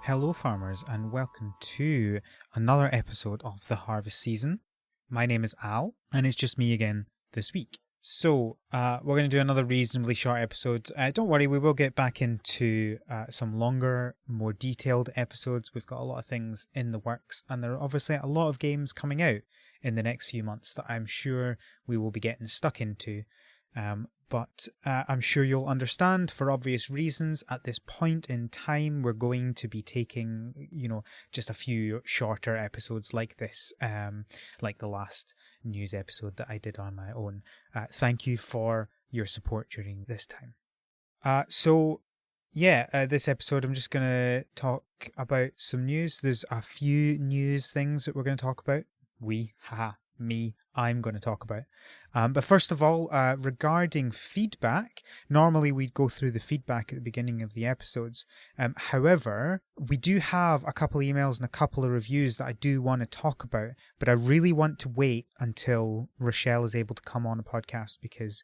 Hello farmers and welcome to another episode of the harvest season. My name is Al and it's just me again this week. So we're going to do another reasonably short episode. Don't worry, we will get back into some longer, more detailed episodes. We've got a lot of things in the works and there are obviously a lot of games coming out in the next few months that I'm sure we will be getting stuck into. But I'm sure you'll understand, for obvious reasons, at this point in time, we're going to be taking, just a few shorter episodes like this, like the last news episode that I did on my own. Thank you for your support during this time. This episode, I'm just going to talk about some news. There's a few news things that we're going to talk about. I'm going to talk about. But first of all, regarding feedback, normally we'd go through the feedback at the beginning of the episodes. However, we do have a couple of emails and a couple of reviews that I do want to talk about, but I really want to wait until Rochelle is able to come on a podcast because,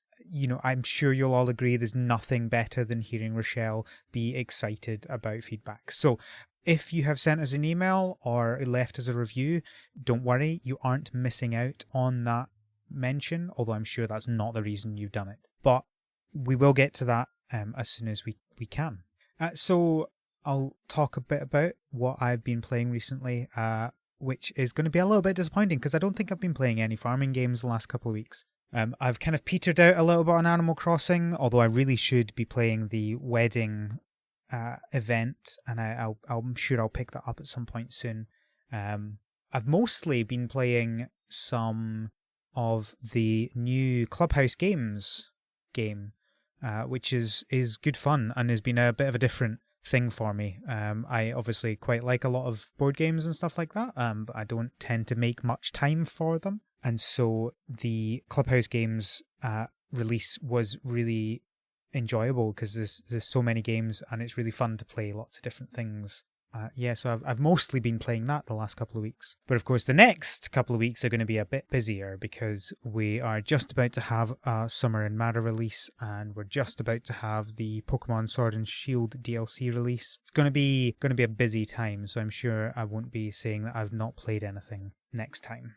I'm sure you'll all agree there's nothing better than hearing Rochelle be excited about feedback. So if you have sent us an email or left us a review, don't worry, you aren't missing out on that mention, although I'm sure that's not the reason you've done it. But we will get to that as soon as we can. So I'll talk a bit about what I've been playing recently, which is going to be a little bit disappointing because I don't think I've been playing any farming games the last couple of weeks. I've kind of petered out a little bit on Animal Crossing, although I really should be playing the wedding event, and I'm sure I'll pick that up at some point soon. I've mostly been playing some of the new Clubhouse Games game, which is good fun and has been a bit of a different thing for me. I obviously quite like a lot of board games and stuff like that, but I don't tend to make much time for them. And so the Clubhouse Games release was really enjoyable because there's so many games and it's really fun to play lots of different things. So I've mostly been playing that the last couple of weeks. But of course the next couple of weeks are going to be a bit busier because we are just about to have a Summer in Mara release and we're just about to have the Pokemon Sword and Shield DLC release. It's going to be a busy time, so I'm sure I won't be saying that I've not played anything next time.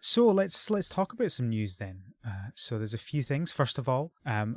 So let's talk about some news then. So there's a few things. First of all,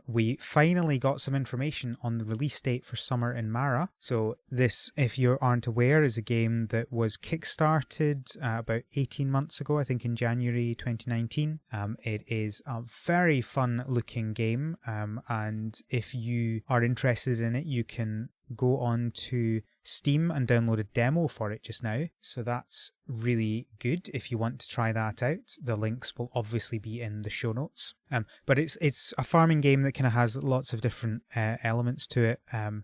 we finally got some information on the release date for Summer in Mara. So this, if you aren't aware, is a game that was kickstarted about 18 months ago, I think in January 2019. It is a very fun looking game, and if you are interested in it, you can go on to Steam and download a demo for it just now. So that's really good if you want to try that out. The links will obviously be in the show notes. But it's a farming game that kind of has lots of different elements to it.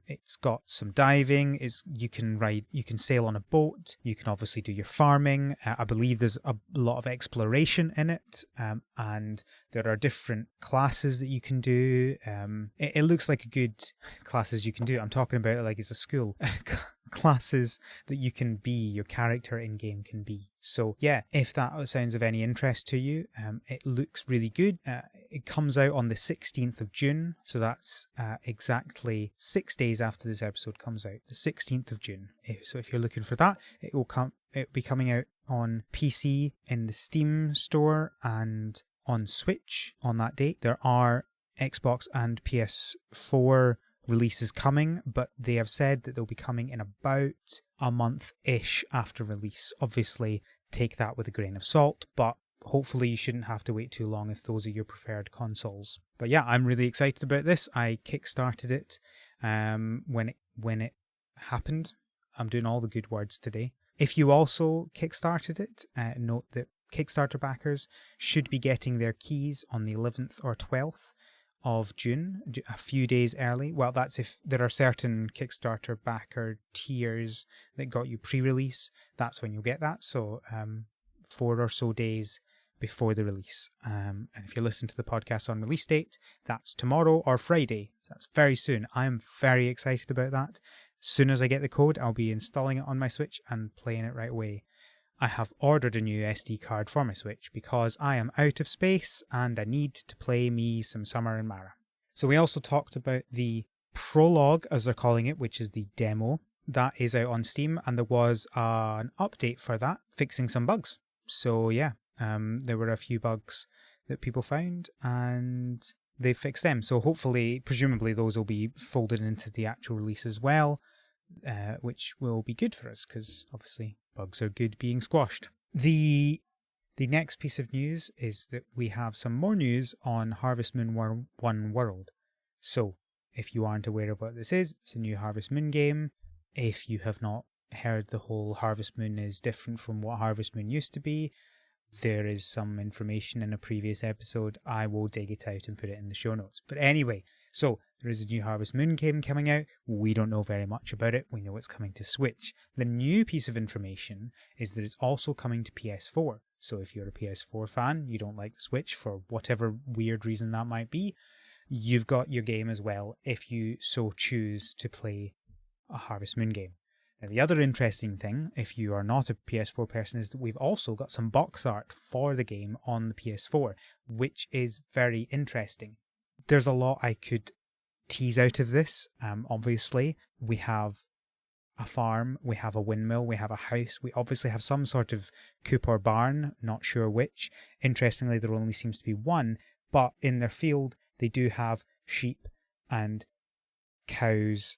It's got some diving. You can sail on a boat. You can obviously do your farming. I believe there's a lot of exploration in it, and there are different classes that you can do. It looks like a good classes you can do. I'm talking about it like it's a school. Classes that you can be, your character in game can be. So yeah, if that sounds of any interest to you, it looks really good. It comes out on the 16th of June, so that's exactly 6 days after this episode comes out, the 16th of June. So if you're looking for that, it'll be coming out on PC in the Steam store and on Switch on that date. There are Xbox and PS4 releases coming, but they have said that they'll be coming in about a month-ish after release. Obviously, take that with a grain of salt, but hopefully you shouldn't have to wait too long if those are your preferred consoles. But yeah, I'm really excited about this. I kickstarted it when it happened. I'm doing all the good words today. If you also kickstarted it, note that Kickstarter backers should be getting their keys on the 11th or 12th of June, a few days early. Well, that's if there are certain Kickstarter backer tiers that got you pre-release. That's when you'll get that. So 4 or so days before the release. And if you're listening to the podcast on release date, that's tomorrow or Friday. That's very soon. I'm very excited about that. As soon as I get the code, I'll be installing it on my Switch and playing it right away. I have ordered a new SD card for my Switch because I am out of space and I need to play me some Summer in Mara. So we also talked about the prologue, as they're calling it, which is the demo that is out on Steam, and there was an update for that, fixing some bugs. So yeah, there were a few bugs that people found, and they fixed them. So hopefully, presumably, those will be folded into the actual release as well, which will be good for us, because obviously bugs are good being squashed. The next piece of news is that we have some more news on Harvest Moon 1 World. So, if you aren't aware of what this is, it's a new Harvest Moon game. If you have not heard the whole Harvest Moon is different from what Harvest Moon used to be, there is some information in a previous episode. I will dig it out and put it in the show notes. But anyway, so there is a new Harvest Moon game coming out. We don't know very much about it. We know it's coming to Switch. The new piece of information is that it's also coming to PS4. So if you're a PS4 fan, you don't like the Switch for whatever weird reason that might be, you've got your game as well if you so choose to play a Harvest Moon game. Now, the other interesting thing, if you are not a PS4 person, is that we've also got some box art for the game on the PS4, which is very interesting. There's a lot I could tease out of this. Obviously, we have a farm, we have a windmill, we have a house, we obviously have some sort of coop or barn, not sure which. Interestingly, there only seems to be one, but in their field, they do have sheep and cows,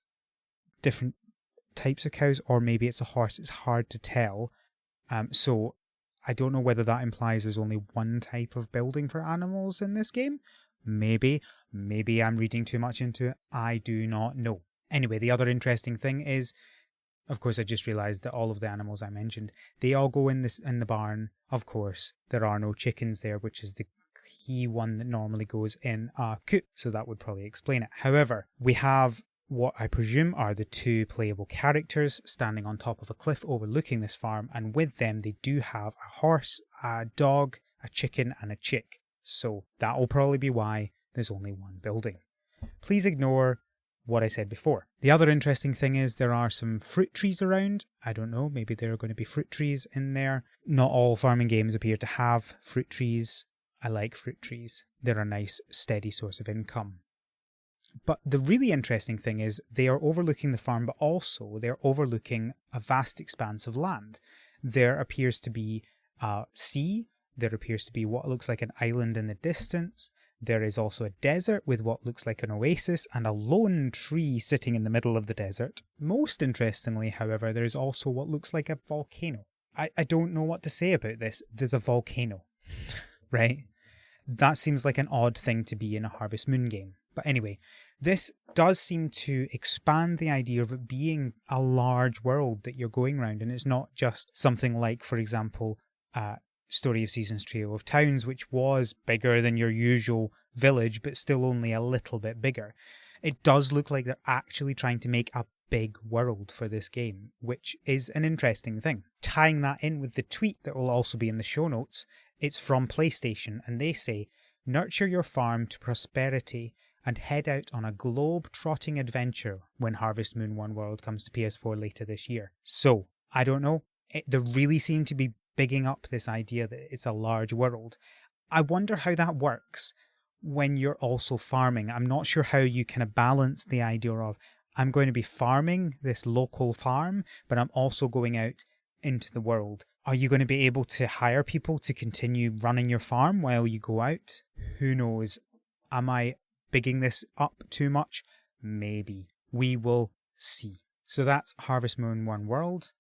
different types of cows, or maybe it's a horse. It's hard to tell. So I don't know whether that implies there's only one type of building for animals in this game. Maybe I'm reading too much into it. I do not know. Anyway, the other interesting thing is, of course, I just realised that all of the animals I mentioned, they all go in the barn. Of course, there are no chickens there, which is the key one that normally goes in a coop. So that would probably explain it. However, we have what I presume are the two playable characters standing on top of a cliff overlooking this farm, and with them they do have a horse, a dog, a chicken and a chick. So that will probably be why there's only one building. Please ignore what I said before. The other interesting thing is there are some fruit trees around. I don't know, maybe there are going to be fruit trees in there. Not all farming games appear to have fruit trees. I like fruit trees. They're a nice steady source of income. But the really interesting thing is they are overlooking the farm, but also they're overlooking a vast expanse of land. There appears to be a sea. There appears to be what looks like an island in the distance. There is also a desert with what looks like an oasis and a lone tree sitting in the middle of the desert. Most interestingly, however, there is also what looks like a volcano. I don't know what to say about this. There's a volcano, right? That seems like an odd thing to be in a Harvest Moon game. But anyway, this does seem to expand the idea of it being a large world that you're going around, and it's not just something like, for example, Story of Seasons Trio of Towns, which was bigger than your usual village, but still only a little bit bigger. It does look like they're actually trying to make a big world for this game, which is an interesting thing. Tying that in with the tweet that will also be in the show notes, it's from PlayStation, and they say, "Nurture your farm to prosperity and head out on a globe-trotting adventure when Harvest Moon 1 World comes to PS4 later this year." So, I don't know. They really seem to be bigging up this idea that it's a large world. I wonder how that works when you're also farming. I'm not sure how you kind of balance the idea of, I'm going to be farming this local farm, but I'm also going out into the world. Are you going to be able to hire people to continue running your farm while you go out? Who knows? Am I bigging this up too much? Maybe. We will see. So that's Harvest Moon 1 World.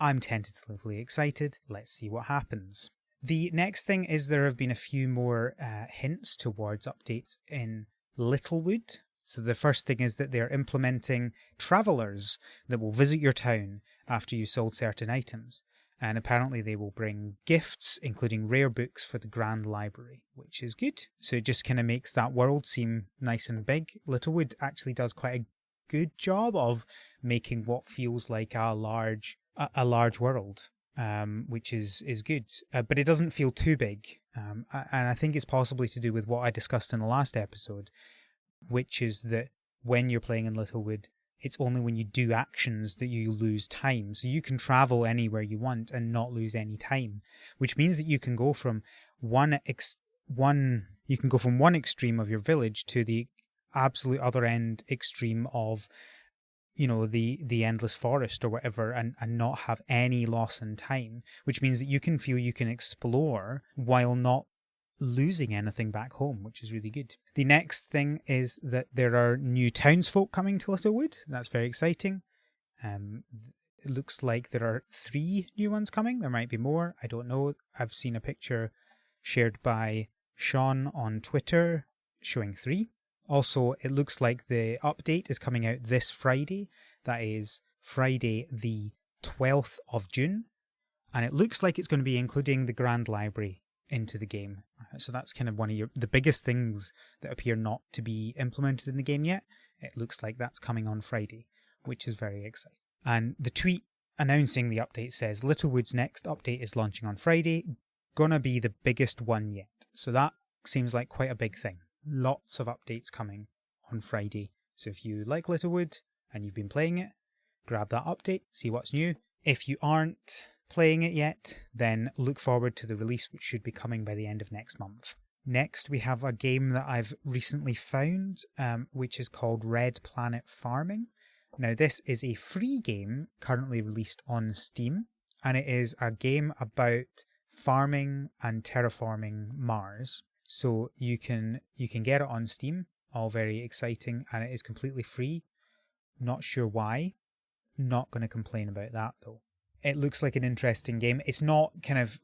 I'm tentatively excited. Let's see what happens. The next thing is there have been a few more hints towards updates in Littlewood. So the first thing is that they're implementing travellers that will visit your town after you sold certain items. And apparently they will bring gifts, including rare books for the Grand Library, which is good. So it just kind of makes that world seem nice and big. Littlewood actually does quite a good job of making what feels like a large world, which is good. But it doesn't feel too big. And I think it's possibly to do with what I discussed in the last episode, which is that when you're playing in Littlewood, it's only when you do actions that you lose time. So you can travel anywhere you want and not lose any time, which means that you can go from one extreme of your village to the absolute other end extreme of the endless forest or whatever, and not have any loss in time, which means that you can feel you can explore while not losing anything back home, which is really good. The next thing is that there are new townsfolk coming to Littlewood. That's very exciting. It looks like there are 3 new ones coming. There might be more. I don't know. I've seen a picture shared by Sean on Twitter showing 3. Also, it looks like the update is coming out this Friday. That is Friday the 12th of June. And it looks like it's going to be including the Grand Library into the game. So that's kind of one of the biggest things that appear not to be implemented in the game yet. It looks like that's coming on Friday, which is very exciting. And the tweet announcing the update says, Littlewood's next update is launching on Friday. Gonna be the biggest one yet. So that seems like quite a big thing. Lots of updates coming on Friday. So if you like Littlewood and you've been playing it, grab that update, see what's new. If you aren't playing it yet, then look forward to the release, which should be coming by the end of next month. Next, we have a game that I've recently found, which is called Red Planet Farming. Now, this is a free game currently released on Steam, and it is a game about farming and terraforming Mars. So you can get it on Steam, all very exciting, and it is completely free. Not sure why. Not going to complain about that though. It looks like an interesting game. It's not kind of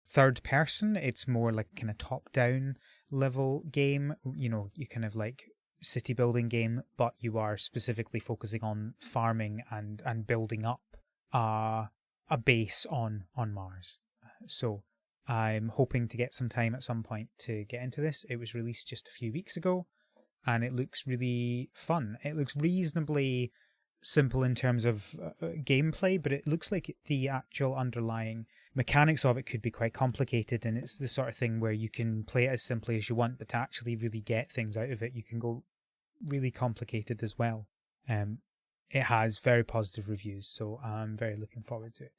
third person, it's more like kind of top down level game. You kind of like city building game, but you are specifically focusing on farming and building up a base on Mars. So I'm hoping to get some time at some point to get into this. It was released just a few weeks ago and it looks really fun. It looks reasonably simple in terms of gameplay, but it looks like the actual underlying mechanics of it could be quite complicated, and it's the sort of thing where you can play it as simply as you want, but to actually really get things out of it, you can go really complicated as well. It has very positive reviews, so I'm very looking forward to it.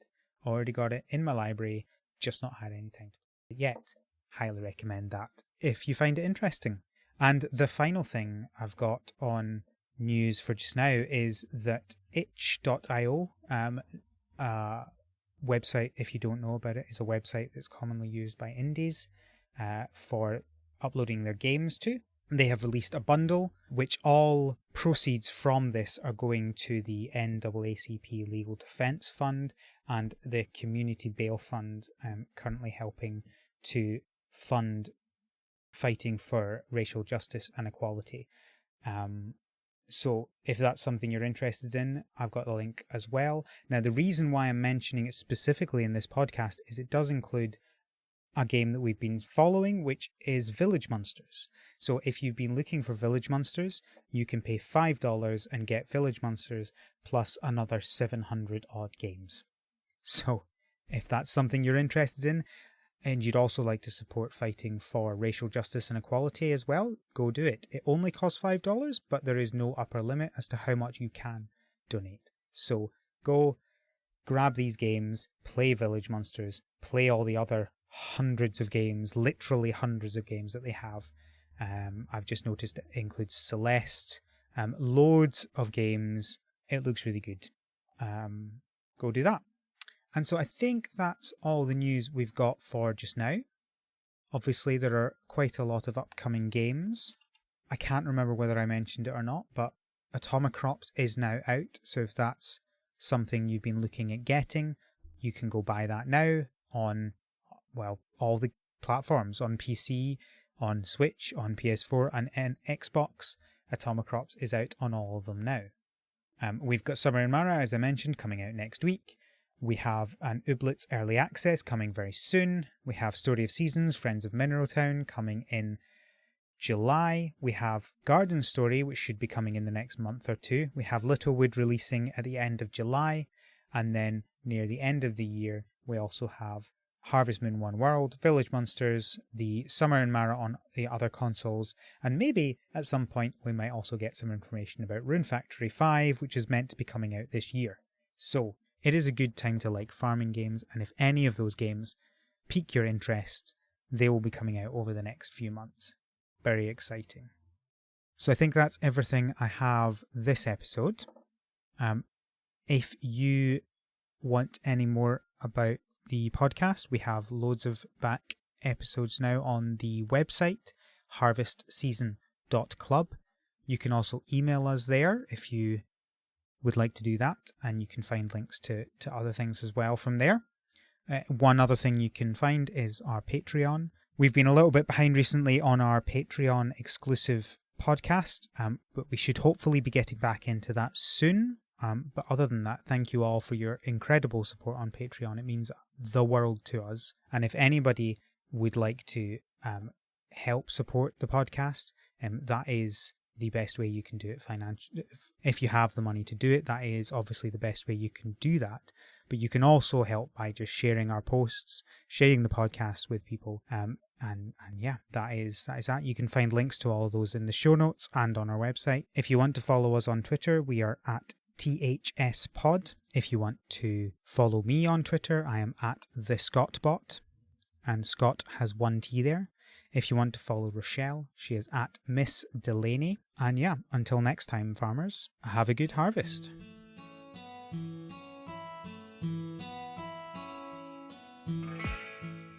Already got it in my library, just not had any time to play it yet. Highly recommend that if you find it interesting. And the final thing I've got on news for just now is that itch.io, website, if you don't know about it, is a website that's commonly used by indies for uploading their games to. They have released a bundle, which all proceeds from this are going to the NAACP Legal Defence Fund and the Community Bail Fund, currently helping to fund fighting for racial justice and equality. So if that's something you're interested in, I've got the link as well. Now, the reason why I'm mentioning it specifically in this podcast is it does include a game that we've been following, which is Village Monsters. So if you've been looking for Village Monsters, you can pay $5 and get Village Monsters plus another 700 odd games. So if that's something you're interested in, and you'd also like to support fighting for racial justice and equality as well, go do it. It only costs $5, but there is no upper limit as to how much you can donate. So go grab these games, play Village Monsters, play all the other hundreds of games, literally hundreds of games that they have. I've just noticed it includes Celeste, loads of games. It looks really good. Go do that. And so I think that's all the news we've got for just now. Obviously, there are quite a lot of upcoming games. I can't remember whether I mentioned it or not, but Atomic Crops is now out. So if that's something you've been looking at getting, you can go buy that now on, well, all the platforms, on PC, on Switch, on PS4 and Xbox. Atomic Crops is out on all of them now. We've got Summer in Mara, as I mentioned, coming out next week. We have an Ooblets Early Access coming very soon. We have Story of Seasons, Friends of Mineral Town coming in July. We have Garden Story, which should be coming in the next month or two. We have Littlewood releasing at the end of July. And then near the end of the year, we also have Harvest Moon One World, Village Monsters, the Summer in Mara on the other consoles, and maybe at some point we might also get some information about Rune Factory 5, which is meant to be coming out this year. So it is a good time to like farming games, and if any of those games pique your interest, they will be coming out over the next few months. Very exciting. So I think that's everything I have this episode. If you want any more about the podcast, we have loads of back episodes now on the website, harvestseason.club. You can also email us there if you would like to do that, and you can find links to other things as well from there. One other thing you can find is our Patreon. We've been a little bit behind recently on our Patreon exclusive podcast, but we should hopefully be getting back into that soon. But other than that, thank you all for your incredible support on Patreon. It means the world to us. And if anybody would like to help support the podcast, that is the best way you can do it financially. If you have the money to do it, that is obviously the best way you can do that. But you can also help by just sharing our posts, sharing the podcast with people. And yeah, that is that. You can find links to all of those in the show notes and on our website. If you want to follow us on Twitter, we are at THSPod. If you want to follow me on Twitter, I am at TheScottBot, and Scott has one T there. If you want to follow Rochelle, she is at Miss Delaney. And yeah, until next time, farmers, have a good harvest.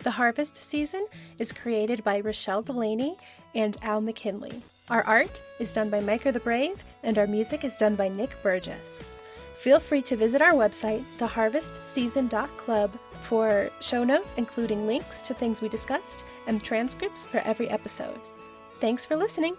The Harvest Season is created by Rochelle Delaney and Al McKinley. Our art is done by Micah the Brave, and our music is done by Nick Burgess. Feel free to visit our website, theharvestseason.club, for show notes, including links to things we discussed and transcripts for every episode. Thanks for listening.